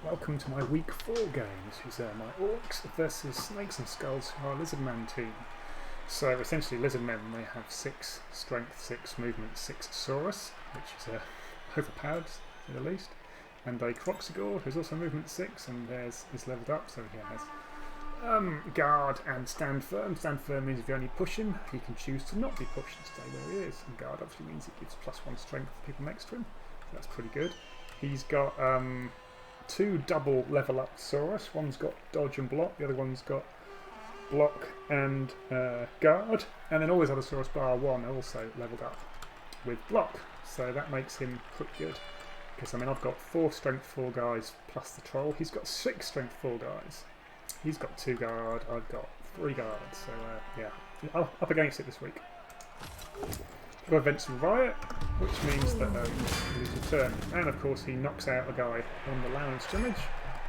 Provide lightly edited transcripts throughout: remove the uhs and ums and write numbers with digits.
Welcome to my week 4 games, which are my Orcs versus Snakes and Skulls, who are Lizardmen team. So essentially Lizardmen, they have 6 strength, 6 movement, 6 Saurus, which is overpowered to the least. And a Croxigore, who's also movement 6, and is leveled up, so he has guard and stand firm. Stand firm means if you only push him, he can choose to not be pushed and stay where he is. And guard obviously means it gives +1 strength to people next to him, so that's pretty good. He's got 2 double level up Saurus. One's got dodge and block, the other one's got block and guard, and then all his other Saurus bar 1 are also leveled up with block, so that makes him pretty good. Because I mean, I've got 4 strength 4 guys plus the troll. He's got 6 strength 4 guys. He's got 2 guard. I've got 3 guards. So yeah, up against it this week. We've got events of riot, which means that he loses a turn, and of course he knocks out a guy on the Lounge scrimmage,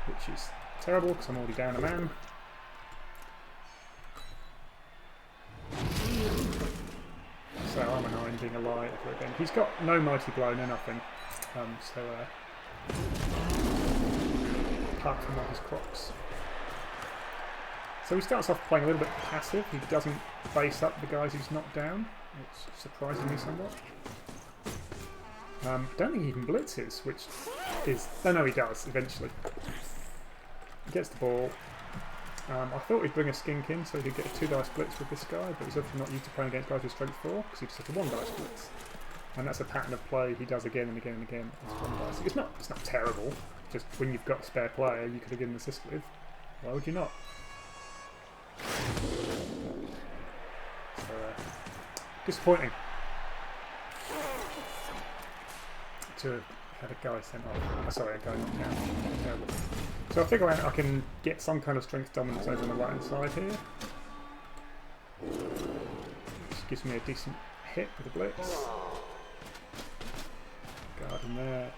which is terrible because I'm already down a man. So I'm a 9 being a lie ever again. He's got no mighty blow, no nothing. Apart from all his crocs. So he starts off playing a little bit passive. He doesn't base up the guys he's knocked down, which surprises me somewhat. I don't think he even blitzes, which is... no, he does, eventually. He gets the ball. I thought he'd bring a skink in so he could get a 2 dice blitz with this guy, but he's obviously not used to playing against guys with strength 4, because he just has a 1 dice blitz. And that's a pattern of play he does again and again and again. It's not terrible, just when you've got a spare player you could have given an assist with. Why would you not? So, disappointing to have a guy sent off. Sorry, a guy knocked down. Terrible. So I figure out I can get some kind of strength dominance over on the right hand side here, which gives me a decent hit with the blitz. Guard in there.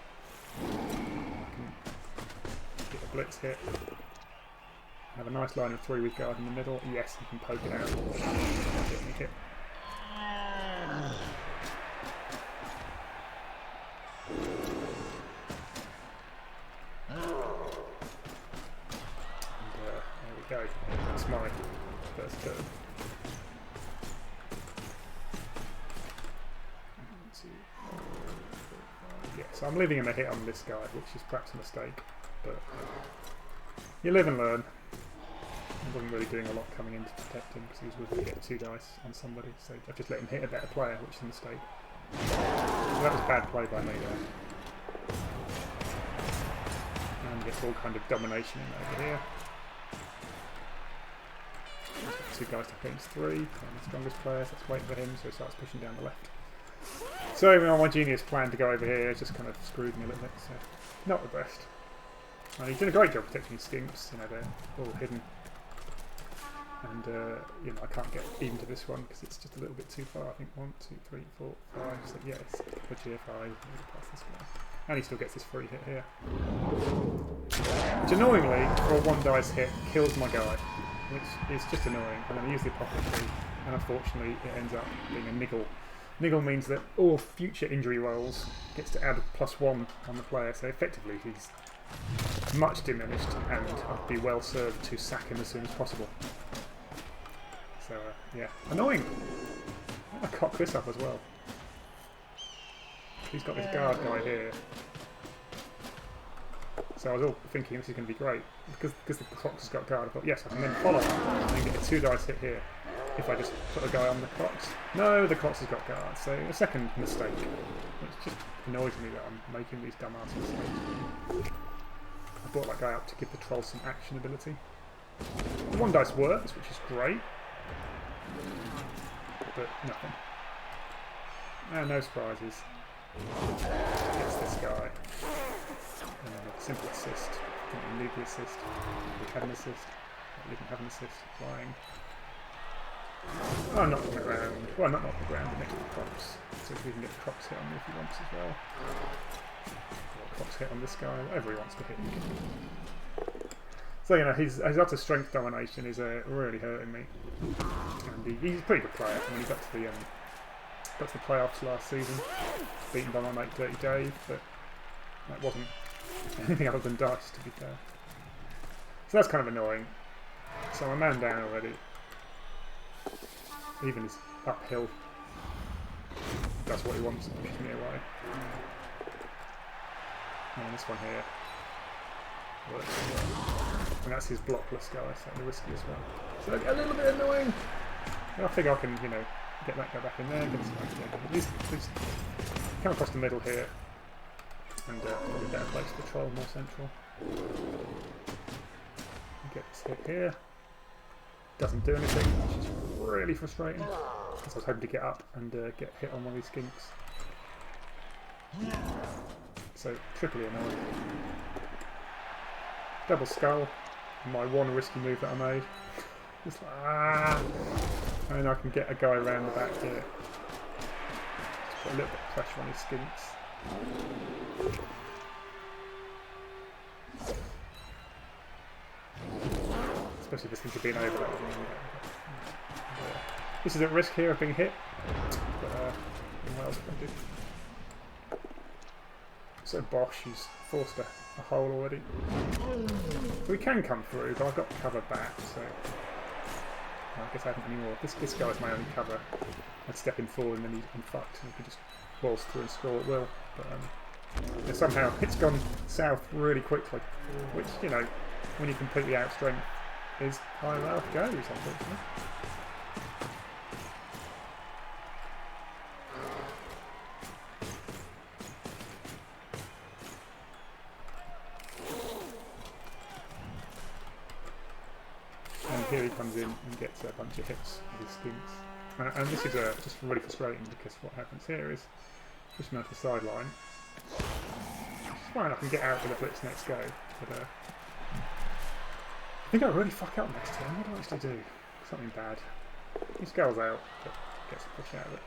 I can get a blitz hit. Have a nice line of 3 with guard in the middle. Yes, you can poke it out. Get me hit. And there we go. That's my first turn. Yeah, so I'm leaving him a hit on this guy, which is perhaps a mistake, but you live and learn. I wasn't really doing a lot coming in to protect him because he was willing to get 2 dice on somebody, so I just let him hit a better player, which is a mistake. So that was bad play by me there. And gets all kind of domination in over here. He's got 2 guys to against 3, one of the strongest players, let's wait for him, so he starts pushing down the left. So my genius plan to go over here just kind of screwed me a little bit, so not the best. And he's done a great job protecting his skinks, you know, they're all hidden. And you know, I can't get even to this one because it's just a little bit too far. I think 1, 2, 3, 4, 5. So yeah, it's a GFI past this guy. And he still gets his free hit here. Which annoyingly, for a 1 dice hit, kills my guy. Which is just annoying. And then I use the apothecary, and unfortunately it ends up being a niggle. Niggle means that all future injury rolls gets to add +1 on the player, so effectively he's much diminished, and I'd be well served to sack him as soon as possible. So yeah, annoying. I cock this up as well. He's got this guard guy here, so I was all thinking this is going to be great because the Crocs has got guard. I thought yes, I can then follow and then get a 2 dice hit here. If I just put a guy on the Crocs. No, the Crocs has got guard, so a second mistake. It just annoys me that I'm making these dumbass mistakes. I brought that guy up to give the troll some action ability. The 1 dice works, which is great. But nothing. And no surprises. Gets this guy. And then a simple assist. Didn't need the assist. We had an assist. We didn't have an assist. Flying. Oh, not on the ground. Well, not on the ground, but next to the crocs. So we can get the crocs hit on me if he wants as well. Or crocs hit on this guy, whatever he wants to hit. So, you know, his utter strength domination is really hurting me. And he's a pretty good player. I mean, he got to the playoffs last season, beaten by my mate Dirty Dave, but that wasn't anything other than dice, to be fair. So that's kind of annoying. So I'm a man down already. Even his uphill does what he wants and pushes me away. And this one here works as well. And that's his blockless guy, so risky as well. So a little bit annoying. I think I can, you know, get that guy back in there, get this guy again. At least come across the middle here. And probably a better place to troll, more central. Get this hit here. Doesn't do anything, which is really frustrating. Because I was hoping to get up and get hit on one of these skinks. So, triply annoying. Double skull. My one risky move that I made. Just like, ah! And I can get a guy around the back here. Just put a little bit of pressure on his skinks. Especially if this thing could be an overlap. This is at risk here of being hit. But what else can I do? So Bosch, he's forced a hole already. So we can come through, but I've got cover back, so I guess I haven't any more. This guy's my only cover. I'd step in forward and then I'm fucked, and we can just waltz through and score at will. But somehow it's gone south really quickly, which, you know, when you completely outstrength is high enough goes, unfortunately. And here he comes in and gets a bunch of hits with his skinks. And this is just really frustrating because what happens here is push me onto the sideline. It's fine, I can get out with a blitz next go, but I think I really fuck up next turn. What do I actually do? Something bad. He scales out, but gets a push out of it.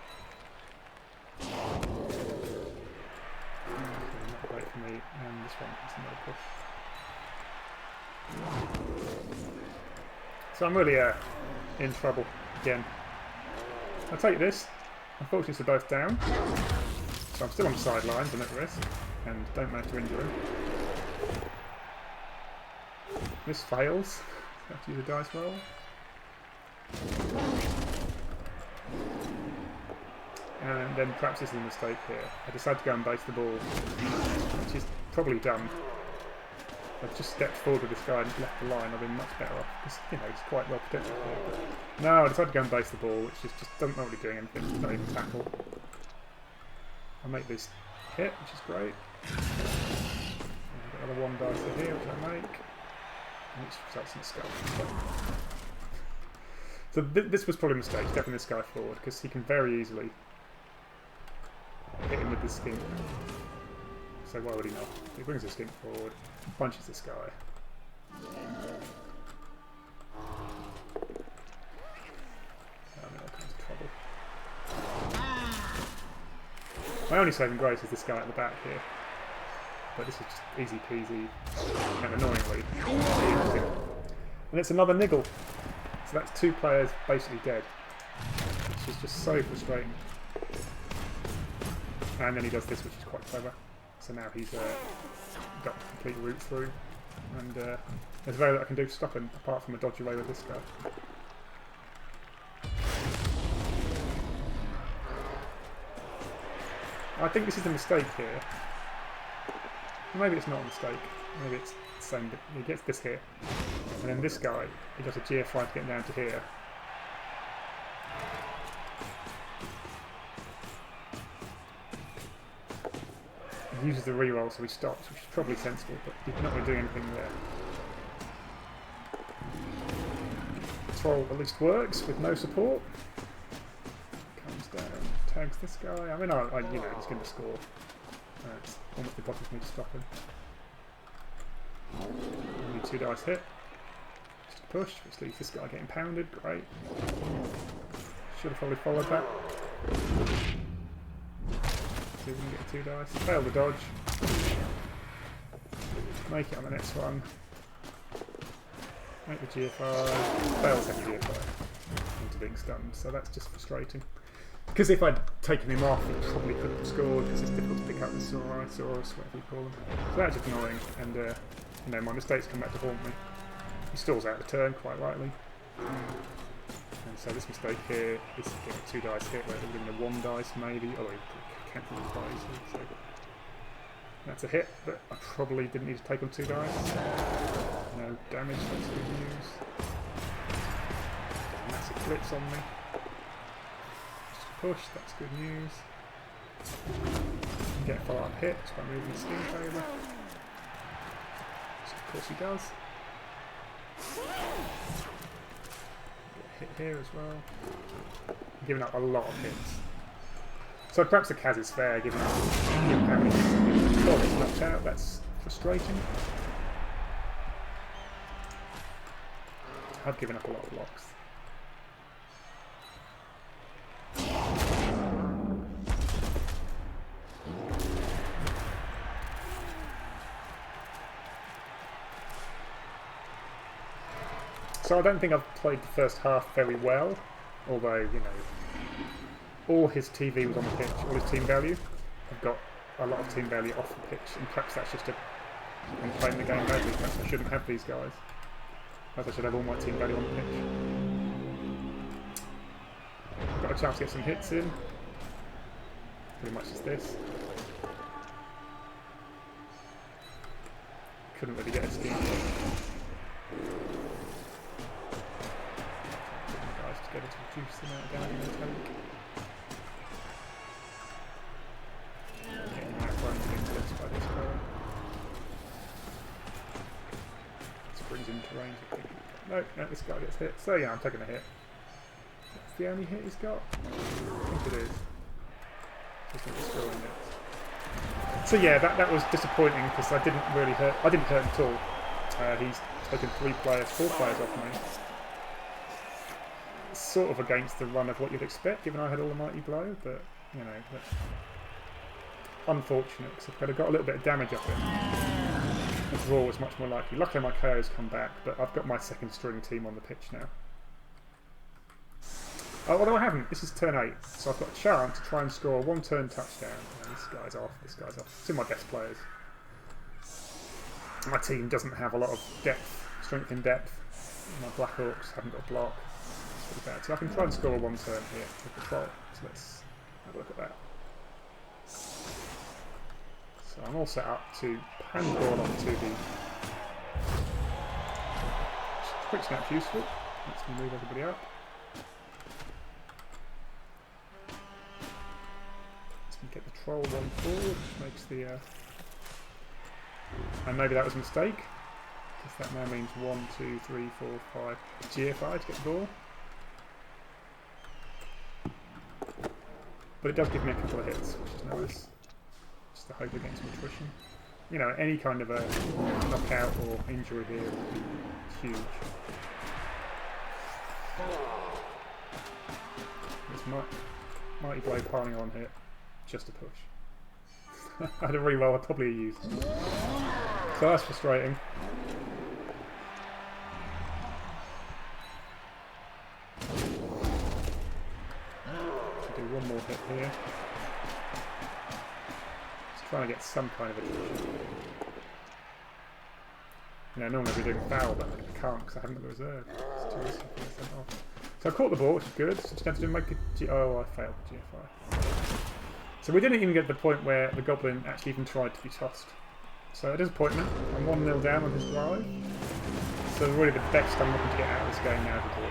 Not great for me, and this one is another push. So I'm really in trouble again. I'll take this. Unfortunately, they're both down. So I'm still on the sidelines and at risk, and don't manage to injure him. This fails. I have to use a dice roll. And then perhaps this is a mistake here. I decide to go and base the ball, which is probably dumb. I've just stepped forward with this guy and left the line. I've been much better off because, you know, he's quite well protected here. But no, I decided to go and base the ball, which is just not really doing anything. It's not even tackle. I make this hit, which is great. I've got another one dice here, which I make. Which results in a skull. So this was probably a mistake, stepping this guy forward, because he can very easily hit him with this skink. So why would he not? He brings his skink forward, punches this guy. I'm in all kinds of trouble. My only saving grace is this guy at the back here. But this is just easy peasy and annoyingly. And it's another niggle. So that's two players basically dead. Which is just so frustrating. And then he does this, which is quite clever. So now he's got a complete route through. And there's very little I can do to stop him, apart from a dodge away with this guy. I think this is a mistake here. Maybe it's not a mistake. Maybe it's the same. But he gets this hit, and then this guy, he does a GFI to get down to here. He uses the reroll, so he stops, which is probably sensible, but he's not really doing anything there. Troll at least works with no support. Comes down, tags this guy. I mean, you know, he's going to score. It's almost impossible for me to stop him. Only 2 dice hit. Just a push, which leaves this guy getting pounded. Great. Should have probably followed that. See if we can get 2 dice. Fail the dodge. Make it on the next one. Make the GFI. Fail second GFI. Into being stunned. So that's just frustrating. Because if I'd taken him off, he probably couldn't have scored because it's difficult to pick up the Saurus, whatever you call them. So that's just annoying, and you know, my mistakes come back to haunt me. He stalls out the turn quite rightly. And so this mistake here is getting 2 dice hit where they're giving a 1 dice maybe, although he can't do it quite easily. So that's a hit, but I probably didn't need to take on 2 dice. No damage, that's good news. Massive blitz on me. Just push, that's good news. Get a follow-up hit just by moving the skin over. So of course he does. Get a hit here as well. I'm giving up a lot of hits. So perhaps the Kaz is fair, given how many hits he's knocked out. That's frustrating. I've given up a lot of blocks. So I don't think I've played the first half very well, although, you know, all his TV was on the pitch, all his team value. I've got a lot of team value off the pitch, and perhaps that's just I'm playing the game badly. Perhaps I shouldn't have these guys. Perhaps I should have all my team value on the pitch. Got a chance to get some hits in. Pretty much just this. Couldn't really get a steam. Get it to reduce the amount of damage they take. Getting that one getting blitzed by this guy. This brings him to range, I think. No, this guy gets hit. So yeah, I'm taking a hit. That's the only hit he's got? I think it is. Just not destroying it. So yeah, that was disappointing because I didn't hurt him at all. He's taken 4 players off me. Sort of against the run of what you'd expect, given I had Almighty Blow, but you know, that's unfortunate because if I'd have got a little bit of damage off it, the draw was much more likely. Luckily my KO's come back, but I've got my second string team on the pitch now. Oh, although I haven't, this is turn 8, so I've got a chance to try and score a 1-turn touchdown. And this guy's off, It's in my best players. My team doesn't have a lot of depth, strength in depth. My Black Orcs haven't got a block. Bad. So I can try and score a 1-turn here with the troll. So let's have a look at that. So I'm all set up to hand the ball onto the quick snap's useful. Let's move everybody up. Let's get the troll one forward, which makes the and maybe that was a mistake. Because that now means 1, 2, 3, 4, 5 GFI to get the ball. But it does give me a couple of hits, which is nice. Just to hope against some attrition. You know, any kind of a knockout or injury here would be huge. This Mighty Blow piling on hit, just a push. I had a reroll I'd probably used. So that's frustrating. One more hit here. Just trying to get some kind of attrition. You know, normally I'd be doing foul, but I can't because I haven't got the reserve. It's too risky to get sent off. So I caught the ball, which is good. So just have to make a oh, I failed the GFI. So we didn't even get to the point where the Goblin actually even tried to be tossed. So a disappointment. I'm 1-0 down on his drive. So really the best I'm looking to get out of this game now is a draw.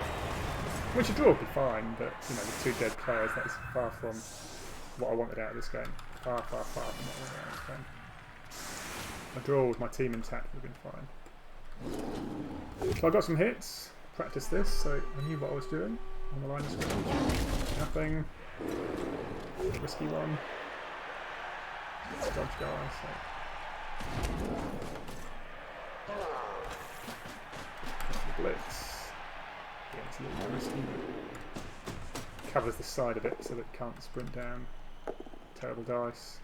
Which a draw would be fine, but you know, with 2 dead players, that is far from what I wanted out of this game. Far from what I wanted out of this game. A draw with my team intact would have been fine. So I got some hits, practiced this, so I knew what I was doing on the line of scrimmage. Nothing. Risky one. It's a dodge guy, so. Blitz. Yeah, it's a little risky. Covers the side of it so that it can't sprint down. Terrible dice.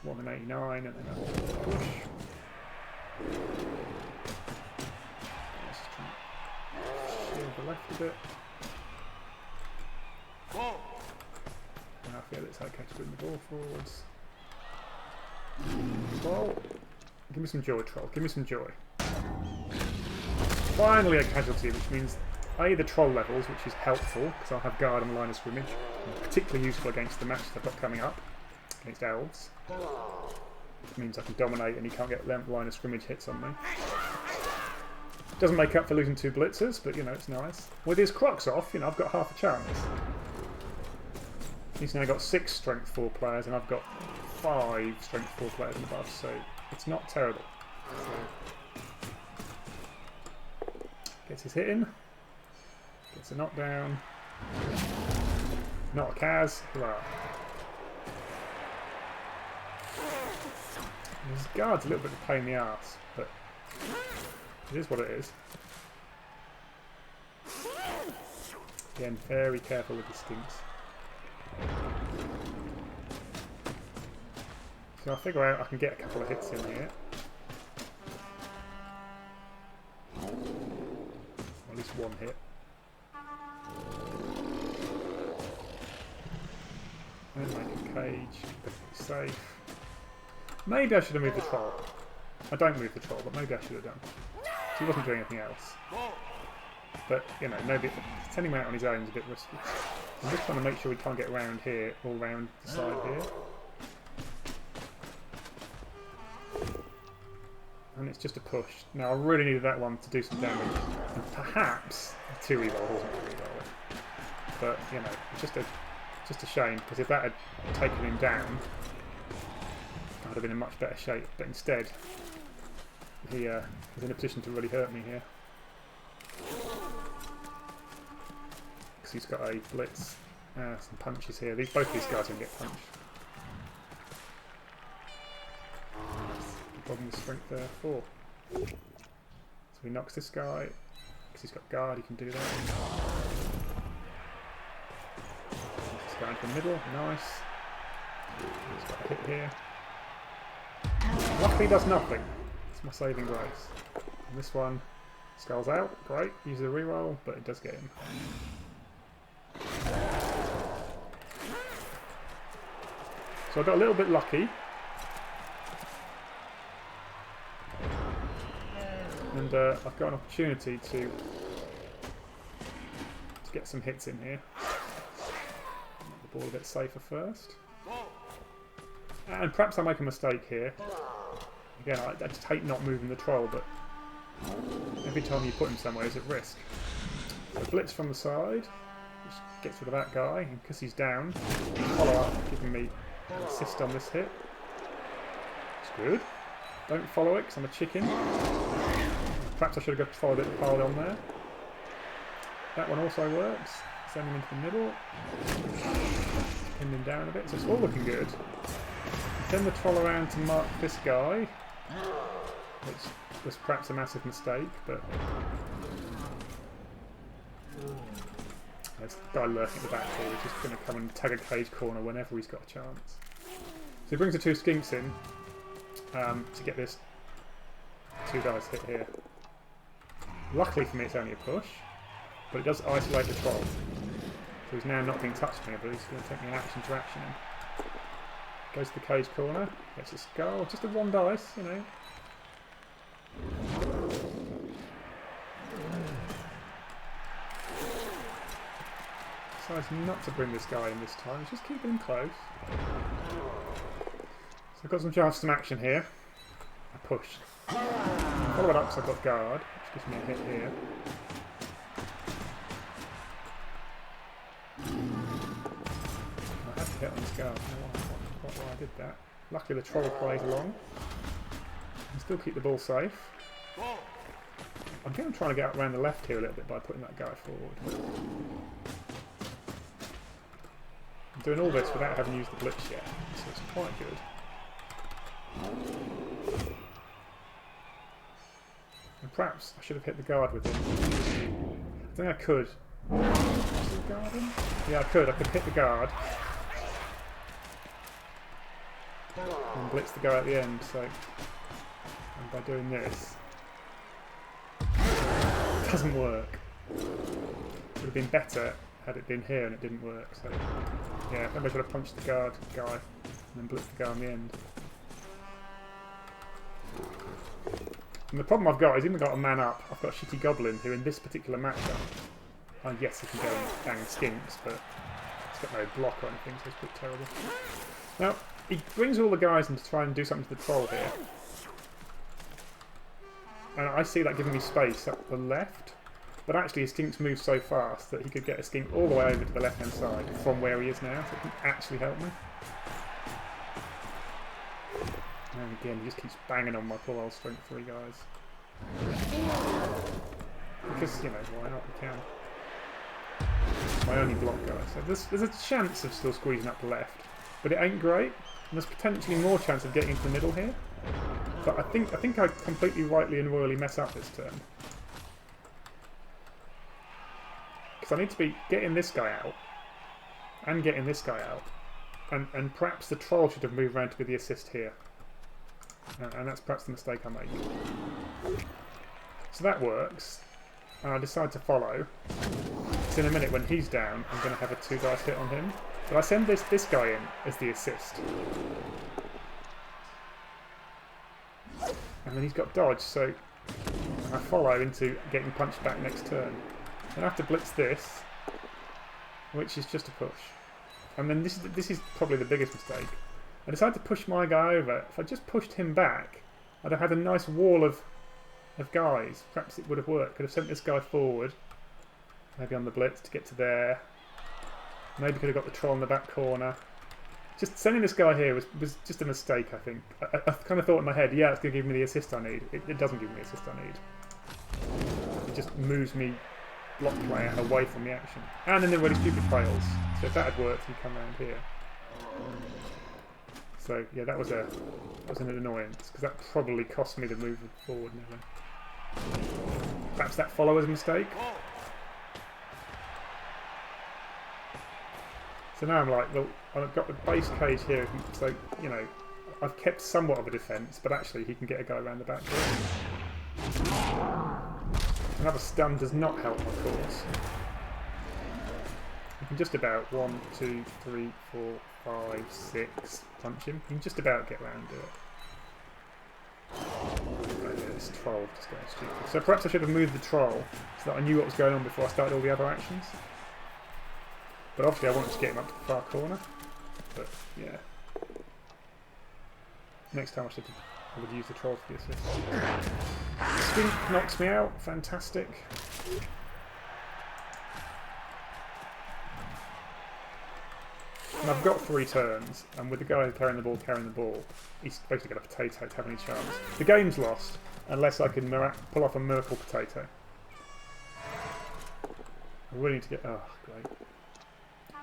1 and 89, and then I'll push. Let's try and shield the left a bit. And I feel it's okay to bring the ball forwards. Troll. Give me some joy, Troll. Give me some joy. Finally a casualty, which means A, the Troll levels, which is helpful, because I'll have guard and line of scrimmage. Particularly useful against the matches I've got coming up, against elves. Which means I can dominate and he can't get line of scrimmage hits on me. Doesn't make up for losing 2 blitzers, but you know, it's nice. With his crocs off, you know, I've got half a chance. He's now got 6 strength 4 players and I've got 5 strength 4 players and above, so it's not terrible. So, gets his hit in. Gets a knockdown. Not a Kaz. Hurrah. His guard's a little bit of a pain in the arse, but it is what it is. Again, very careful with the stinks. So I'll figure out I can get a couple of hits in here. Or at least one hit. And make a cage, keep it safe. Maybe I should have moved the troll. I don't move the troll, but maybe I should have done. He wasn't doing anything else. But, you know, maybe sending him out on his own is a bit risky. I'm just trying to make sure we can't get around here, all round the side here. And it's just a push. Now, I really needed that one to do some damage. And perhaps a 2 reroll wasn't a reroll. But, you know, it's just a shame, because if that had taken him down, I would have been in much better shape. But instead, he was in a position to really hurt me here. Because he's got a blitz, some punches here. Both these guys can get punched. Problem with strength 4. So he knocks this guy. Because he's got guard, he can do that. This guy into the middle, nice. He's got a hit here. Luckily does nothing. It's my saving grace. And this one, skull's out, great. Use a reroll, but it does get him. So I got a little bit lucky. And I've got an opportunity to get some hits in here. Make the ball a bit safer first. And perhaps I make a mistake here. Again, I just hate not moving the troll, but every time you put him somewhere is at risk. So blitz from the side, which gets rid of that guy, and because he's down, follow up, giving me an assist on this hit. It's good. Don't follow it, because I'm a chicken. Perhaps I should have followed it and piled on there. That one also works. Send him into the middle. Pin him down a bit, so it's all looking good. Send the troll around to mark this guy, which was perhaps a massive mistake, but there's a guy lurking at the back here, which is going to come and tag a cage corner whenever he's got a chance. So he brings the 2 skinks in to get this 2 guys hit here. Luckily for me it's only a push, but it does isolate the troll. So he's now not being touched me, but he's going to take me an action to action him. Goes to the cage corner, gets a skull, just a 1 dice, you know. Decides not to bring this guy in this time, he's just keeping him close. So I've got some chance for some action here. I push. Follow it up so I've got guard, which gives me a hit here. I had to hit on this guard, I don't know why I did that. Luckily the troll plays along. I can still keep the ball safe. I think I'm trying to get around the left here a little bit by putting that guy forward. I'm doing all this without having used the blitz yet, so it's quite good. And perhaps I should have hit the guard with him. I think I could. Guard him? Yeah, I could hit the guard. And blitz the guy at the end, so... And by doing this... It doesn't work. It would have been better had it been here and it didn't work. So yeah, maybe I should have punched the guard guy and then blitzed the guy on the end. And the problem I've got is even got a man up. I've got a shitty goblin who in this particular matchup, yes, he can go and bang skinks, but it's got no block or anything, so it's pretty terrible. Now, he brings all the guys in to try and do something to the troll here. And I see that giving me space up the left. But actually his skinks move so fast that he could get a skink all the way over to the left hand side from where he is now, so it can actually help me. And again, he just keeps banging on my poor old strength 3 guys. Because, you know, why not? We can. It's my only block guy. So there's a chance of still squeezing up the left. But it ain't great. And there's potentially more chance of getting into the middle here. But I think I completely rightly and royally mess up this turn. Because I need to be getting this guy out. And getting this guy out. And perhaps the troll should have moved around to be the assist here. And that's perhaps the mistake I made. So that works. And I decide to follow. So in a minute when he's down, I'm going to have a 2 dice hit on him. But I send this guy in as the assist. And then he's got dodge, so I follow into getting punched back next turn. Then I have to blitz this, which is just a push. And then this is probably the biggest mistake. I decided to push my guy over. If I just pushed him back, I'd have had a nice wall of guys. Perhaps it would have worked. Could have sent this guy forward, maybe on the blitz to get to there. Maybe could have got the troll in the back corner. Just sending this guy here was just a mistake, I think. I kind of thought in my head, yeah, it's going to give me the assist I need. It doesn't give me the assist I need. It just moves me block player away from the action. And then the really stupid fails. So if that had worked, he'd come around here. So yeah, that was an annoyance, because that probably cost me the move forward never. Perhaps that follow was a mistake. So now I'm like, well, I've got the base cage here, so, you know, I've kept somewhat of a defence, but actually he can get a guy around the back here. Another stun does not help, of course. You can just about 1, 2, 3, 4, 5, 6 punch him. You can just about get around and do it. Oh yeah, this troll just going stupid. So perhaps I should have moved the troll so that I knew what was going on before I started all the other actions. But obviously I wanted to get him up to the far corner. But yeah. Next time I would use the troll for the assist. Skink knocks me out. Fantastic. And I've got 3 turns, and with the guy carrying the ball, he's basically got a potato to have any chance. The game's lost unless I can pull off a miracle potato. I really need to get... Oh, great.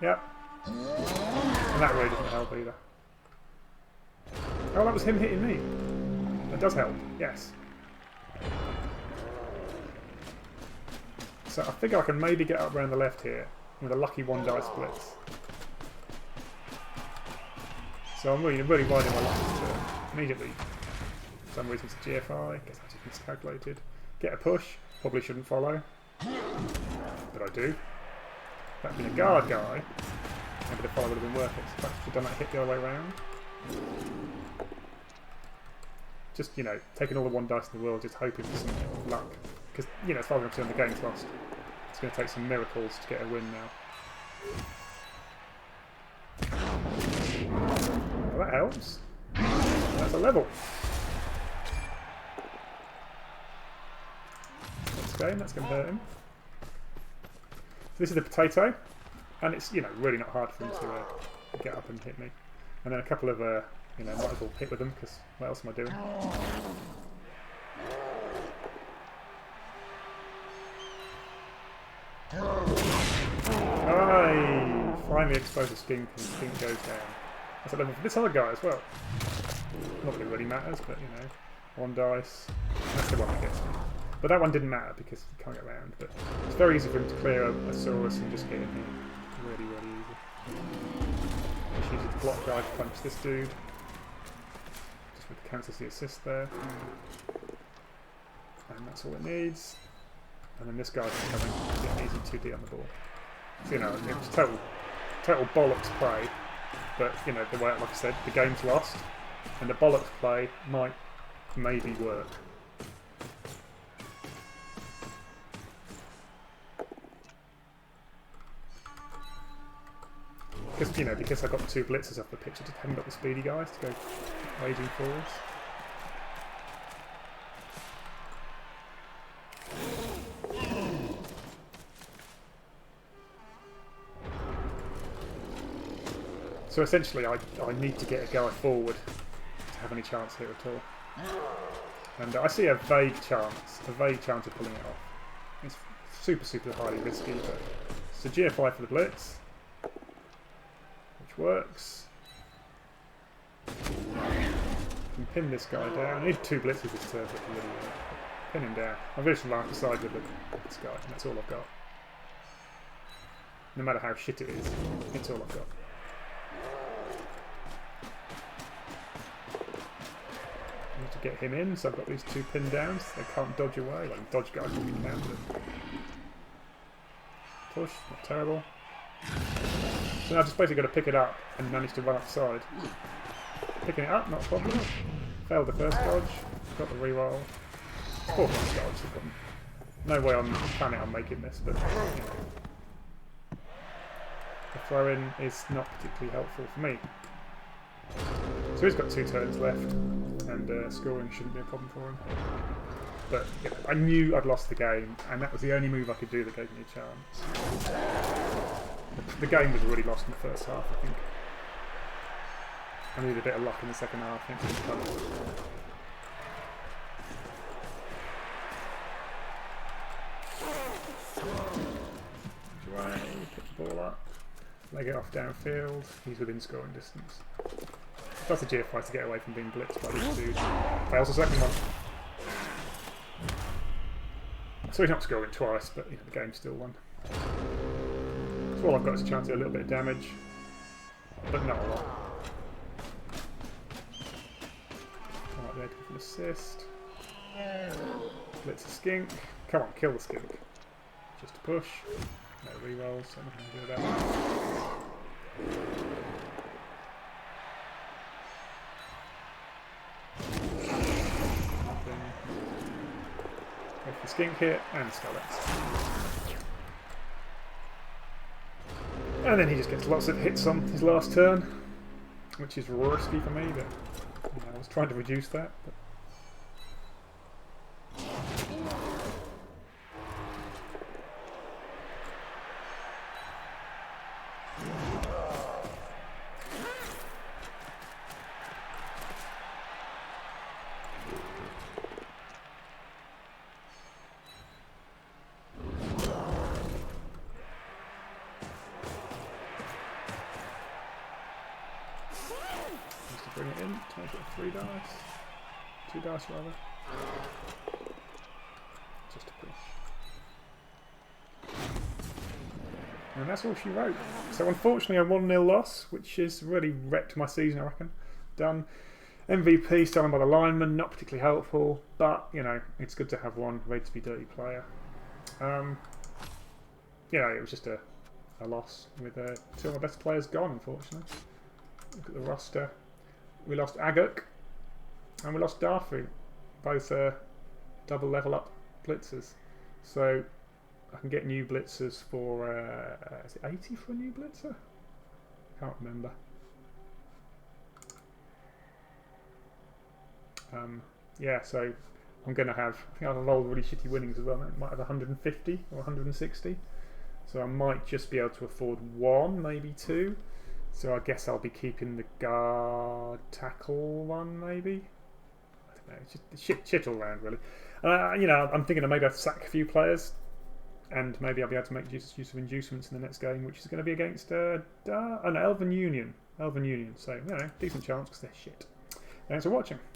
Yep. And that really doesn't help either. Oh, that was him hitting me. That does help, yes. So I figure I can maybe get up around the left here with a lucky 1 dice blitz. So I'm really riding my luck this turn. Immediately. For some reason it's a GFI. Guess I just miscalculated. Get a push. Probably shouldn't follow. But I do. If that had been a guard guy, maybe the follow would have been worth it. So perhaps I should have done that hit the other way around. Just, you know, taking all the 1 dice in the world, just hoping for some luck. Because, you know, as far as I'm concerned, the game's lost. It's going to take some miracles to get a win now. Well, that helps. That's a level. Next game, that's going to hurt him. So this is the potato, and it's, you know, really not hard for him to get up and hit me. And then a couple of, you know, might as well hit with them, because what else am I doing? I finally expose a skink, and the skink goes down. That's a level for this other guy as well. Not that it really matters, but you know, 1 dice. That's the one that gets me. But that one didn't matter because you can't get around. But it's very easy for him to clear a Saurus and just get in here. Really, really easy. Just use the block guy to punch this dude. Just with the cancels the assist there. And that's all it needs. And then this guy's coming. Get an easy 2D on the ball. So, you know, it was total bollocks play. But, you know, the way, like I said, the game's lost, and the bollocks play might maybe work. Because, you know, because I got 2 blitzers off the pitch, I just haven't got the speedy guys to go raging forwards. So essentially, I need to get a guy forward to have any chance here at all. And I see a vague chance of pulling it off. It's super highly risky, but it's a GFI for the blitz, which works. Can pin this guy down. I need 2 blitzes this turn, but really pin him down. I'm just line aside with this guy, and that's all I've got. No matter how shit it is, it's all I've got. I need to get him in, so I've got these 2 pin downs. They can't dodge away. Like dodge guys will be counted. Push, not terrible. So now I've just basically got to pick it up and manage to run upside. Picking it up, not a problem. Failed the first dodge. Got the reroll. 4th one dodge. I've got no way I'm planning on making this, but you know. The throw in is not particularly helpful for me. So he's got 2 turns left, and scoring shouldn't be a problem for him. But you know, I knew I'd lost the game, and that was the only move I could do that gave me a chance. The game was already lost in the first half, I think. I needed a bit of luck in the second half, I think. Right, pick the ball up, leg it off downfield. He's within scoring distance. That's a GFI to get away from being blitzed by these dudes. Fails the second one. So he's not scoring twice, but you know, the game's still won. So all I've got is a chance to do a little bit of damage, but not a lot. Right there, give an assist. Blitz a skink. Come on, kill the skink. Just a push. No rerolls, so nothing to do with that. Go for the skink hit and skeletons. And then he just gets lots of hits on his last turn, which is risky for me, but you know, I was trying to reduce that. But bring it in, to make it 3 dice. 2 dice rather. Just a push. And that's all she wrote. So unfortunately a 1-0 loss, which has really wrecked my season, I reckon. Done. MVP stolen by the lineman, not particularly helpful, but you know, it's good to have one ready to be dirty player. You know, it was just a loss with 2 of my best players gone, unfortunately. Look at the roster. We lost Aguk and we lost Darfu, both double level up blitzers. So I can get new blitzers for, is it 80 for a new blitzer? Can't remember. Yeah, so I'm going to have, I think I've rolled really shitty winnings as well. I might have 150 or 160. So I might just be able to afford 1, maybe 2. So I guess I'll be keeping the guard tackle one, maybe. I don't know. It's just shit all round, really. You know, I'm thinking I maybe have to sack a few players, and maybe I'll be able to make use of inducements in the next game, which is going to be against Elven Union. So you know, decent chance because they're shit. Thanks for watching.